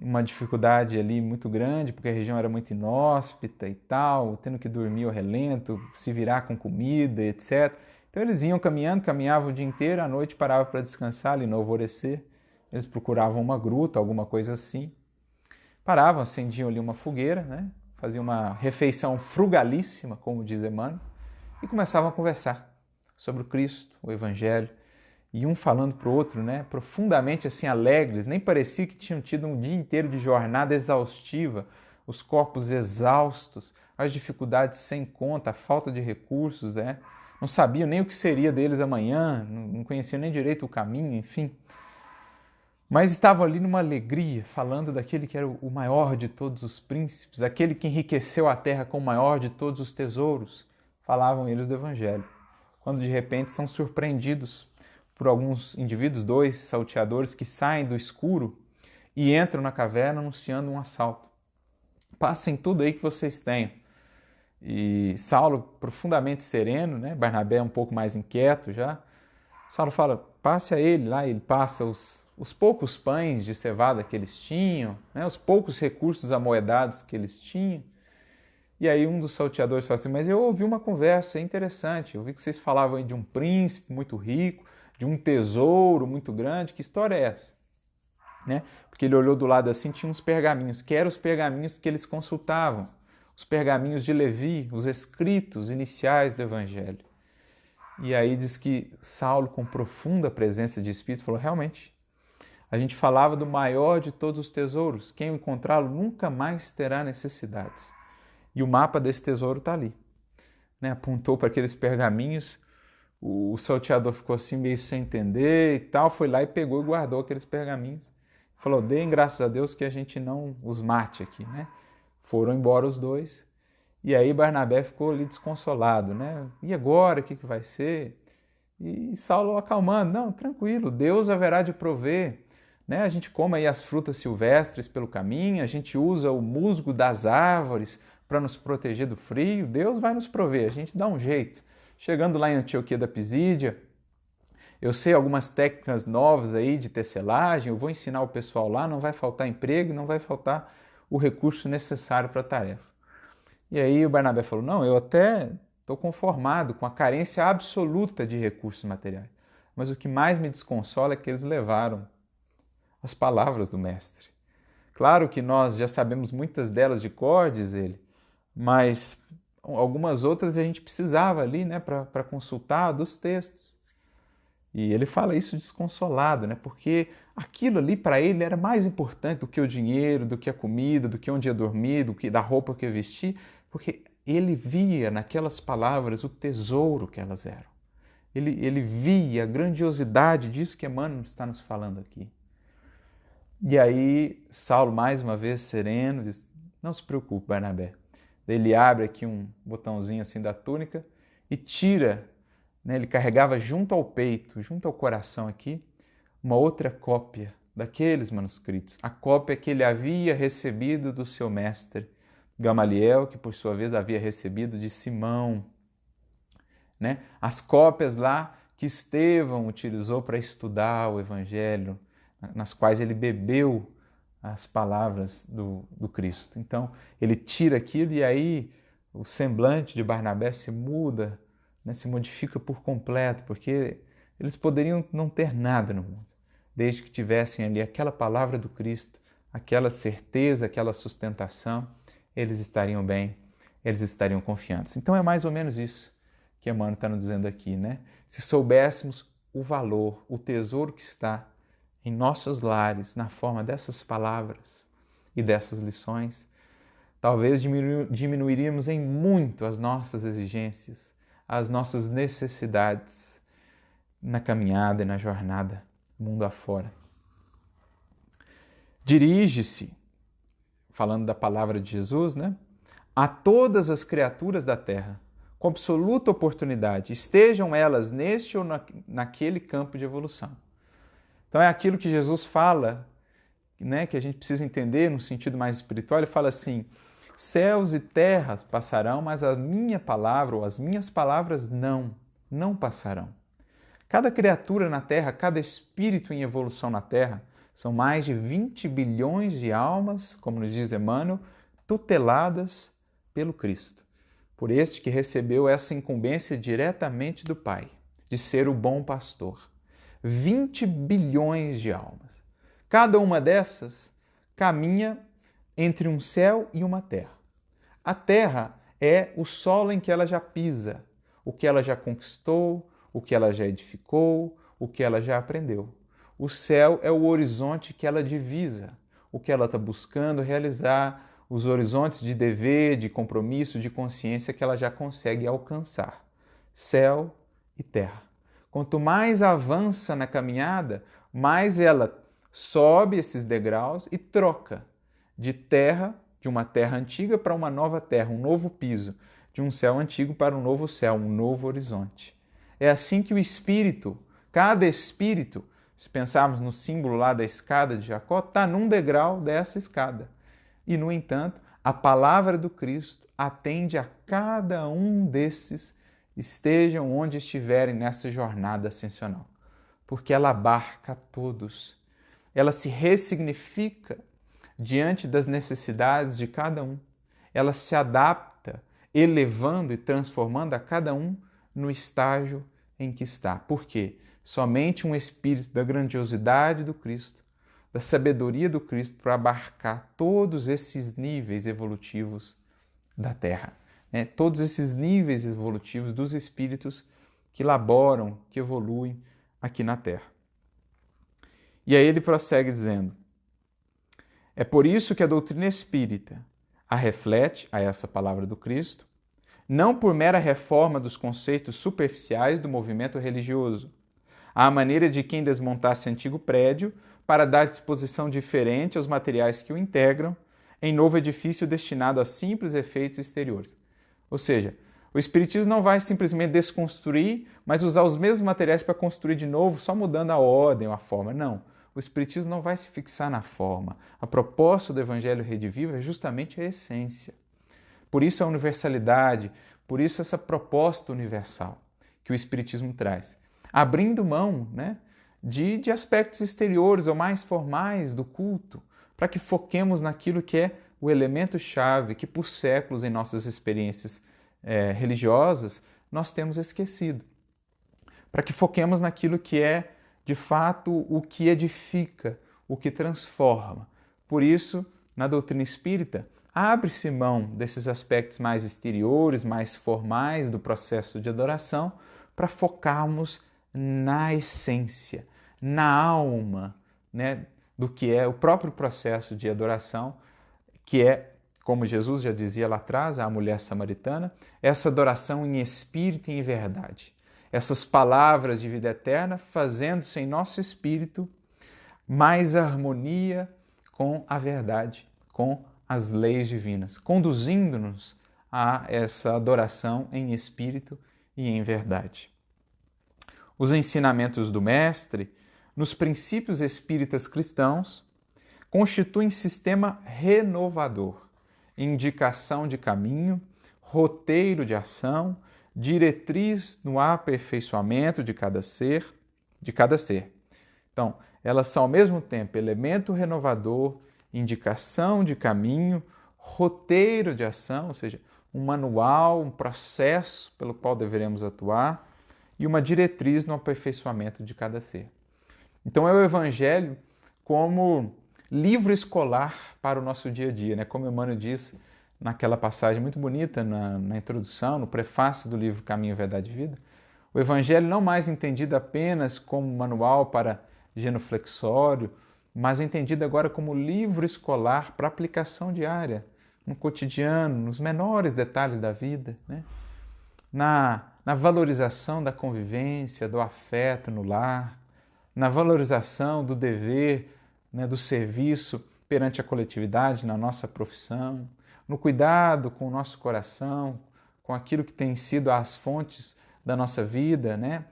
uma dificuldade ali muito grande, porque a região era muito inóspita e tal, tendo que dormir ao relento, se virar com comida, etc. Então eles iam caminhando, caminhavam o dia inteiro, à noite paravam para descansar ali no alvorecer, eles procuravam uma gruta, alguma coisa assim, paravam, acendiam ali uma fogueira, né? Faziam uma refeição frugalíssima, como diz Emmanuel, e começavam a conversar sobre o Cristo, o Evangelho, e um falando para o outro, né, profundamente assim alegres, nem parecia que tinham tido um dia inteiro de jornada exaustiva, os corpos exaustos, as dificuldades sem conta, a falta de recursos, né, não sabiam nem o que seria deles amanhã, não conheciam nem direito o caminho, enfim. Mas estavam ali numa alegria, falando daquele que era o maior de todos os príncipes, aquele que enriqueceu a terra com o maior de todos os tesouros. Falavam eles do Evangelho. Quando de repente são surpreendidos por alguns indivíduos, 2 salteadores, que saem do escuro e entram na caverna anunciando um assalto. Passem tudo aí que vocês tenham. E Saulo, profundamente sereno, né? Barnabé um pouco mais inquieto já, Saulo fala, passe a ele lá, ele passa os poucos pães de cevada que eles tinham, né? Os poucos recursos amoedados que eles tinham. E aí um dos salteadores fala assim, mas eu ouvi uma conversa interessante, eu vi que vocês falavam aí de um príncipe muito rico, de um tesouro muito grande, que história é essa? Né? Porque ele olhou do lado assim, tinha uns pergaminhos, que eram os pergaminhos que eles consultavam, os pergaminhos de Levi, os escritos iniciais do Evangelho. E aí diz que Saulo, com profunda presença de espírito, falou, realmente, a gente falava do maior de todos os tesouros, quem o encontrá-lo nunca mais terá necessidades. E o mapa desse tesouro está ali. Né? Apontou para aqueles pergaminhos, o salteador ficou assim meio sem entender e tal, foi lá e pegou e guardou aqueles pergaminhos. Falou, deem graças a Deus que a gente não os mate aqui. Né? Foram embora os 2. E aí Barnabé ficou ali desconsolado. Né? E agora, o que vai ser? E Saulo acalmando, não, tranquilo, Deus haverá de prover. Né? A gente come aí as frutas silvestres pelo caminho, a gente usa o musgo das árvores para nos proteger do frio, Deus vai nos prover, a gente dá um jeito. Chegando lá em Antioquia da Pisídia, eu sei algumas técnicas novas aí de tecelagem, eu vou ensinar o pessoal lá, não vai faltar emprego, não vai faltar o recurso necessário para a tarefa. E aí o Barnabé falou, não, eu até estou conformado com a carência absoluta de recursos materiais, mas o que mais me desconsola é que eles levaram as palavras do Mestre. Claro que nós já sabemos muitas delas de cor, diz ele, mas algumas outras a gente precisava ali, né, para consultar dos textos. E ele fala isso desconsolado, né, porque aquilo ali para ele era mais importante do que o dinheiro, do que a comida, do que onde ia dormir, do que da roupa que ia vestir, porque ele via naquelas palavras o tesouro que elas eram. Ele via a grandiosidade disso que Emmanuel está nos falando aqui. E aí Saulo, mais uma vez sereno, diz, não se preocupe, Barnabé. Ele abre aqui um botãozinho assim da túnica e tira, né, ele carregava junto ao peito, junto ao coração aqui, uma outra cópia daqueles manuscritos. A cópia que ele havia recebido do seu mestre, Gamaliel, que por sua vez havia recebido de Simão. Né? As cópias lá que Estevão utilizou para estudar o Evangelho, nas quais ele bebeu as palavras do Cristo. Então, ele tira aquilo e aí o semblante de Barnabé se muda, né, se modifica por completo, porque eles poderiam não ter nada no mundo, desde que tivessem ali aquela palavra do Cristo, aquela certeza, aquela sustentação, eles estariam bem, eles estariam confiantes. Então é mais ou menos isso que Emmanuel está nos dizendo aqui, né? Se soubéssemos o valor, o tesouro que está em nossos lares, na forma dessas palavras e dessas lições, talvez diminuiríamos em muito as nossas exigências, as nossas necessidades na caminhada e na jornada mundo afora. Dirige-se, falando da palavra de Jesus, né, a todas as criaturas da terra, com absoluta oportunidade, estejam elas neste ou naquele campo de evolução. Então é aquilo que Jesus fala, né, que a gente precisa entender no sentido mais espiritual. Ele fala assim: céus e terras passarão, mas a minha palavra ou as minhas palavras não passarão. Cada criatura na Terra, cada espírito em evolução na Terra, são mais de 20 bilhões de almas, como nos diz Emmanuel, tuteladas pelo Cristo, por este que recebeu essa incumbência diretamente do Pai, de ser o bom pastor. 20 bilhões de almas. Cada uma dessas caminha entre um céu e uma terra. A terra é o solo em que ela já pisa, o que ela já conquistou, o que ela já edificou, o que ela já aprendeu. O céu é o horizonte que ela divisa, o que ela está buscando realizar, os horizontes de dever, de compromisso, de consciência que ela já consegue alcançar. Céu e terra. Quanto mais avança na caminhada, mais ela sobe esses degraus e troca de terra, de uma terra antiga para uma nova terra, um novo piso, de um céu antigo para um novo céu, um novo horizonte. É assim que o espírito, cada espírito, se pensarmos no símbolo lá da escada de Jacó, está num degrau dessa escada. E, no entanto, a palavra do Cristo atende a cada um desses, estejam onde estiverem nessa jornada ascensional. Porque ela abarca a todos. Ela se ressignifica diante das necessidades de cada um. Ela se adapta, elevando e transformando a cada um no estágio em que está. Por quê? Somente um espírito da grandiosidade do Cristo, da sabedoria do Cristo, para abarcar todos esses níveis evolutivos da Terra, né? Todos esses níveis evolutivos dos espíritos que laboram, que evoluem aqui na Terra. E aí ele prossegue dizendo: é por isso que a doutrina espírita a reflete a essa palavra do Cristo, não por mera reforma dos conceitos superficiais do movimento religioso, à maneira de quem desmontasse antigo prédio para dar disposição diferente aos materiais que o integram em novo edifício destinado a simples efeitos exteriores. Ou seja, o Espiritismo não vai simplesmente desconstruir, mas usar os mesmos materiais para construir de novo, só mudando a ordem ou a forma. Não. O Espiritismo não vai se fixar na forma. A proposta do Evangelho Redivivo é justamente a essência. Por isso a universalidade, por isso essa proposta universal que o Espiritismo traz. Abrindo mão, né, de aspectos exteriores ou mais formais do culto, para que foquemos naquilo que é o elemento-chave que por séculos em nossas experiências religiosas nós temos esquecido. Para que foquemos naquilo que é, de fato, o que edifica, o que transforma. Por isso, na doutrina espírita, abre-se mão desses aspectos mais exteriores, mais formais do processo de adoração, para focarmos na essência, na alma, né, do que é o próprio processo de adoração, que é, como Jesus já dizia lá atrás, à mulher samaritana, essa adoração em espírito e em verdade. Essas palavras de vida eterna fazendo-se em nosso espírito mais harmonia com a verdade, com as leis divinas, conduzindo-nos a essa adoração em espírito e em verdade. Os ensinamentos do Mestre, nos princípios espíritas cristãos, constituem sistema renovador, indicação de caminho, roteiro de ação, diretriz no aperfeiçoamento de cada ser. Então, elas são ao mesmo tempo elemento renovador, indicação de caminho, roteiro de ação, ou seja, um manual, um processo pelo qual deveremos atuar e uma diretriz no aperfeiçoamento de cada ser. Então é o Evangelho como livro escolar para o nosso dia a dia, né? Como Emmanuel diz naquela passagem muito bonita na introdução, no prefácio do livro Caminho, Verdade e Vida, o Evangelho não mais entendido apenas como manual para genuflexório, mas entendido agora como livro escolar para aplicação diária, no cotidiano, nos menores detalhes da vida, né? Na valorização da convivência, do afeto no lar, na valorização do dever, né, do serviço perante a coletividade na nossa profissão, no cuidado com o nosso coração, com aquilo que tem sido as fontes da nossa vida, né?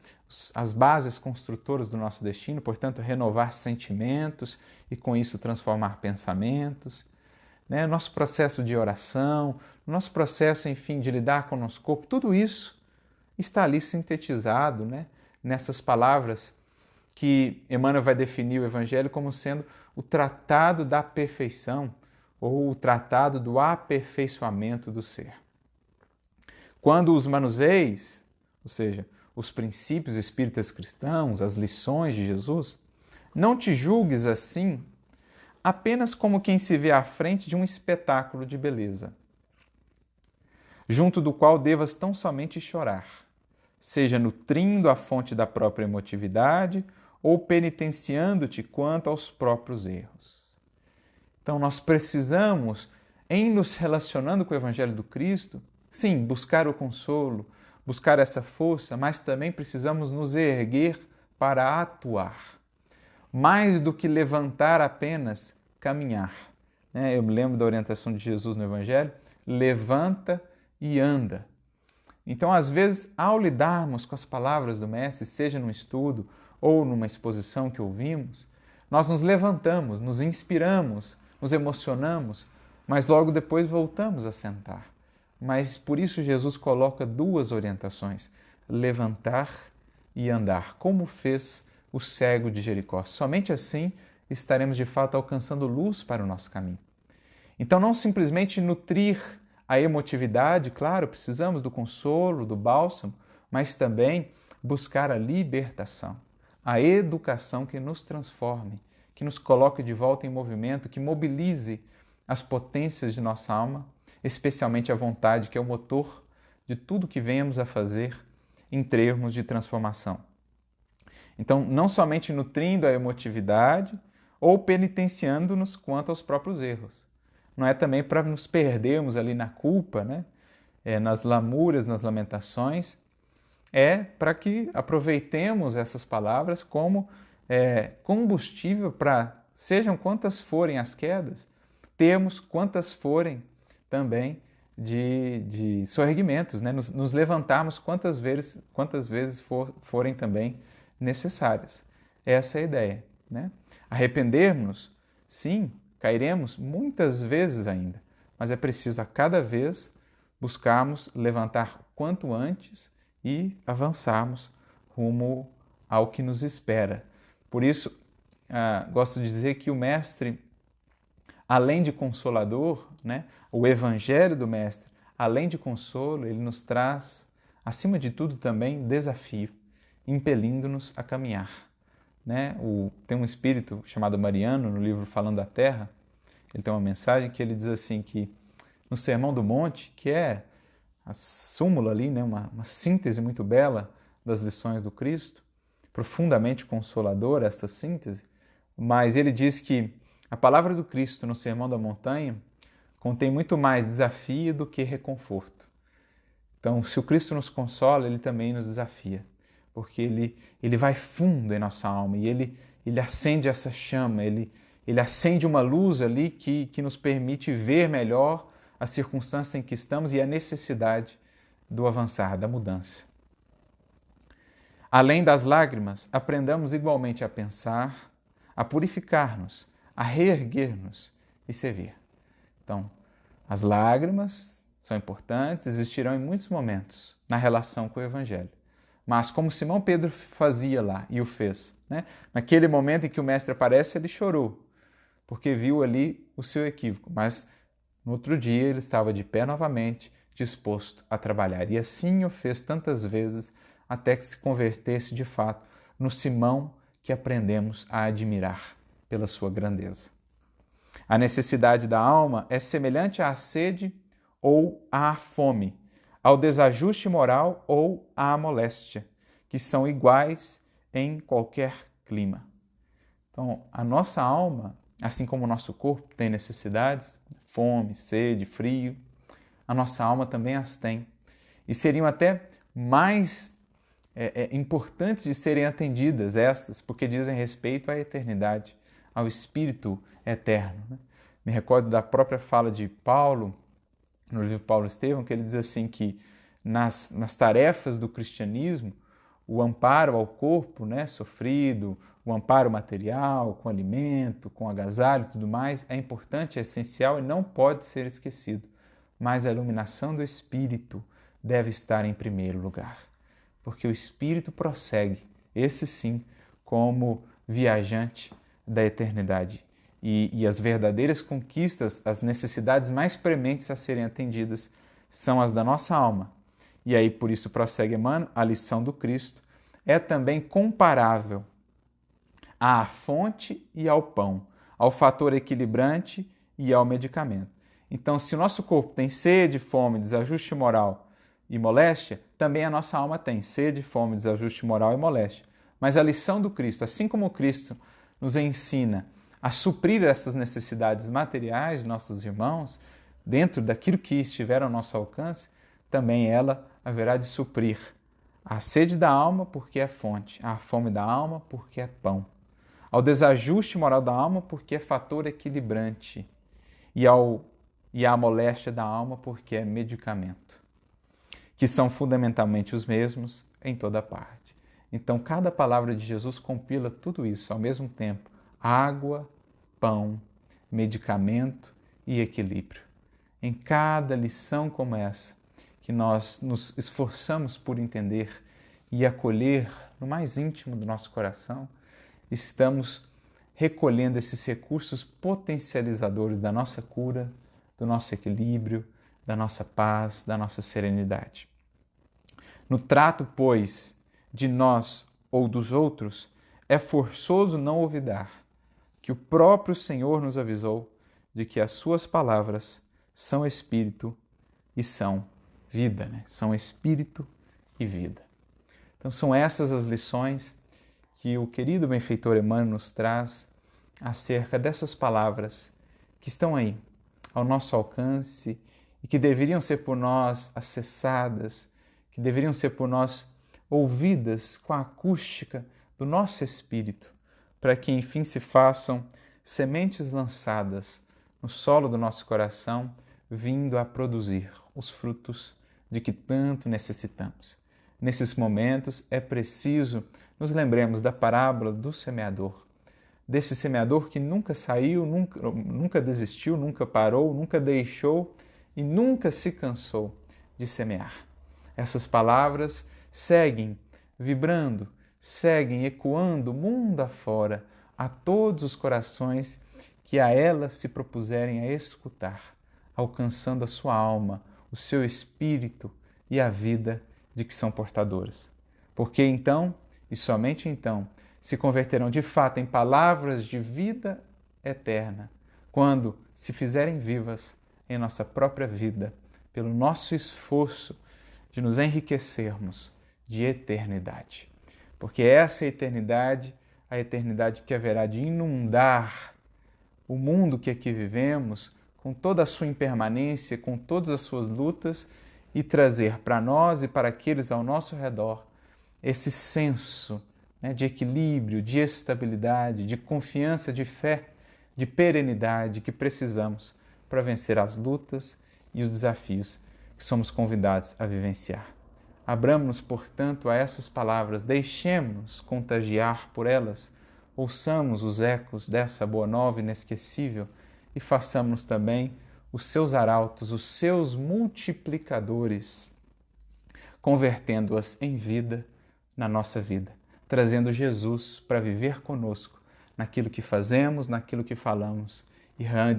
As bases construtoras do nosso destino, portanto, renovar sentimentos e com isso transformar pensamentos, né? Nosso processo de oração, nosso processo, enfim, de lidar com o nosso corpo, tudo isso está ali sintetizado, né? Nessas palavras que Emmanuel vai definir o Evangelho como sendo o tratado da perfeição ou o tratado do aperfeiçoamento do ser. Quando os manuseis, ou seja, os princípios espíritas cristãos, as lições de Jesus, não te julgues assim apenas como quem se vê à frente de um espetáculo de beleza, junto do qual devas tão somente chorar, seja nutrindo a fonte da própria emotividade ou penitenciando-te quanto aos próprios erros. Então nós precisamos, em nos relacionando com o Evangelho do Cristo, sim, buscar o consolo, buscar essa força, mas também precisamos nos erguer para atuar. Mais do que levantar apenas, caminhar. Eu me lembro da orientação de Jesus no Evangelho, levanta e anda. Então, às vezes, ao lidarmos com as palavras do Mestre, seja num estudo ou numa exposição que ouvimos, nós nos levantamos, nos inspiramos, nos emocionamos, mas logo depois voltamos a sentar. Mas por isso Jesus coloca duas orientações, levantar e andar, como fez o cego de Jericó. Somente assim estaremos de fato alcançando luz para o nosso caminho. Então não simplesmente nutrir a emotividade, claro, precisamos do consolo, do bálsamo, mas também buscar a libertação, a educação que nos transforme, que nos coloque de volta em movimento, que mobilize as potências de nossa alma, especialmente a vontade, que é o motor de tudo que venhamos a fazer em termos de transformação. Então, não somente nutrindo a emotividade ou penitenciando-nos quanto aos próprios erros. Não é também para nos perdermos ali na culpa, né? Nas lamúrias, nas lamentações. É para que aproveitemos essas palavras como combustível para, sejam quantas forem as quedas, termos quantas forem também de sorrigimentos, né? Nos levantarmos quantas vezes forem também necessárias. Essa é a ideia, né? Arrependermos, sim, cairemos muitas vezes ainda, mas é preciso a cada vez buscarmos levantar quanto antes e avançarmos rumo ao que nos espera. Por isso, gosto de dizer que o Mestre, além de consolador, né, o Evangelho do Mestre, além de consolo, ele nos traz, acima de tudo, também desafio, impelindo-nos a caminhar. Né? Tem um espírito chamado Mariano, no livro Falando da Terra, ele tem uma mensagem que ele diz assim que no Sermão do Monte, que é a súmula ali, né, uma síntese muito bela das lições do Cristo, profundamente consoladora essa síntese, mas ele diz que a palavra do Cristo no Sermão da Montanha contém muito mais desafio do que reconforto. Então, se o Cristo nos consola, ele também nos desafia, porque ele vai fundo em nossa alma e ele acende essa chama, ele acende uma luz ali que nos permite ver melhor a circunstância em que estamos e a necessidade do avançar, da mudança. Além das lágrimas, aprendamos igualmente a pensar, a purificar-nos, a reerguer-nos e servir. Então, as lágrimas são importantes, existirão em muitos momentos na relação com o Evangelho. Mas como Simão Pedro fazia lá e o fez, né? Naquele momento em que o Mestre aparece, ele chorou, porque viu ali o seu equívoco. Mas no outro dia ele estava de pé novamente, disposto a trabalhar. E assim o fez tantas vezes, até que se convertesse de fato no Simão que aprendemos a admirar pela sua grandeza. A necessidade da alma é semelhante à sede ou à fome, ao desajuste moral ou à moléstia, que são iguais em qualquer clima. Então, a nossa alma, assim como o nosso corpo tem necessidades, fome, sede, frio, a nossa alma também as tem. E seriam até mais importantes de serem atendidas estas, porque dizem respeito à eternidade, ao Espírito eterno. Né? Me recordo da própria fala de Paulo, no livro Paulo Estevão, que ele diz assim que nas tarefas do cristianismo, o amparo ao corpo, né, sofrido, o amparo material, com alimento, com agasalho e tudo mais, é importante, é essencial e não pode ser esquecido. Mas a iluminação do Espírito deve estar em primeiro lugar, porque o Espírito prossegue, esse sim, como viajante da eternidade. E as verdadeiras conquistas, as necessidades mais prementes a serem atendidas são as da nossa alma. E aí, por isso, prossegue Emmanuel, a lição do Cristo é também comparável à fonte e ao pão, ao fator equilibrante e ao medicamento. Então, se o nosso corpo tem sede, fome, desajuste moral e moléstia, também a nossa alma tem sede, fome, desajuste moral e moléstia. Mas a lição do Cristo, assim como o Cristo nos ensina a suprir essas necessidades materiais de nossos irmãos, dentro daquilo que estiver ao nosso alcance, também ela haverá de suprir a sede da alma, porque é fonte, a fome da alma, porque é pão, ao desajuste moral da alma, porque é fator equilibrante, e à moléstia da alma, porque é medicamento, que são fundamentalmente os mesmos em toda parte. Então, cada palavra de Jesus compila tudo isso ao mesmo tempo: água, pão, medicamento e equilíbrio. Em cada lição como essa, que nós nos esforçamos por entender e acolher no mais íntimo do nosso coração, estamos recolhendo esses recursos potencializadores da nossa cura, do nosso equilíbrio, da nossa paz, da nossa serenidade. No trato, pois, de nós ou dos outros, é forçoso não olvidar que o próprio Senhor nos avisou de que as suas palavras são espírito e são vida, né? São espírito e vida. Então são essas as lições que o querido benfeitor Emmanuel nos traz acerca dessas palavras que estão aí, ao nosso alcance e que deveriam ser por nós acessadas, que deveriam ser por nós ouvidas com a acústica do nosso espírito, para que enfim se façam sementes lançadas no solo do nosso coração, vindo a produzir os frutos de que tanto necessitamos. Nesses momentos é preciso nos lembremos da parábola do semeador, desse semeador que nunca saiu, nunca desistiu, nunca parou, nunca deixou e nunca se cansou de semear. Essas palavras seguem vibrando, seguem ecoando mundo afora a todos os corações que a elas se propuserem a escutar, alcançando a sua alma, o seu espírito e a vida de que são portadoras. Porque então, e somente então, se converterão de fato em palavras de vida eterna, quando se fizerem vivas em nossa própria vida, pelo nosso esforço de nos enriquecermos de eternidade. Porque essa é a eternidade que haverá de inundar o mundo que aqui vivemos, com toda a sua impermanência, com todas as suas lutas, e trazer para nós e para aqueles ao nosso redor esse senso, né, de equilíbrio, de estabilidade, de confiança, de fé, de perenidade que precisamos para vencer as lutas e os desafios que somos convidados a vivenciar. Abramos-nos, portanto, a essas palavras, deixemos-nos contagiar por elas, ouçamos os ecos dessa boa nova inesquecível e façamos também os seus arautos, os seus multiplicadores, convertendo-as em vida na nossa vida, trazendo Jesus para viver conosco naquilo que fazemos, naquilo que falamos,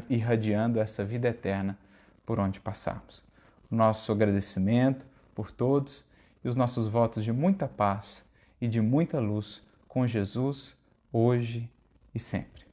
irradiando essa vida eterna por onde passarmos. O nosso agradecimento por todos e os nossos votos de muita paz e de muita luz com Jesus, hoje e sempre.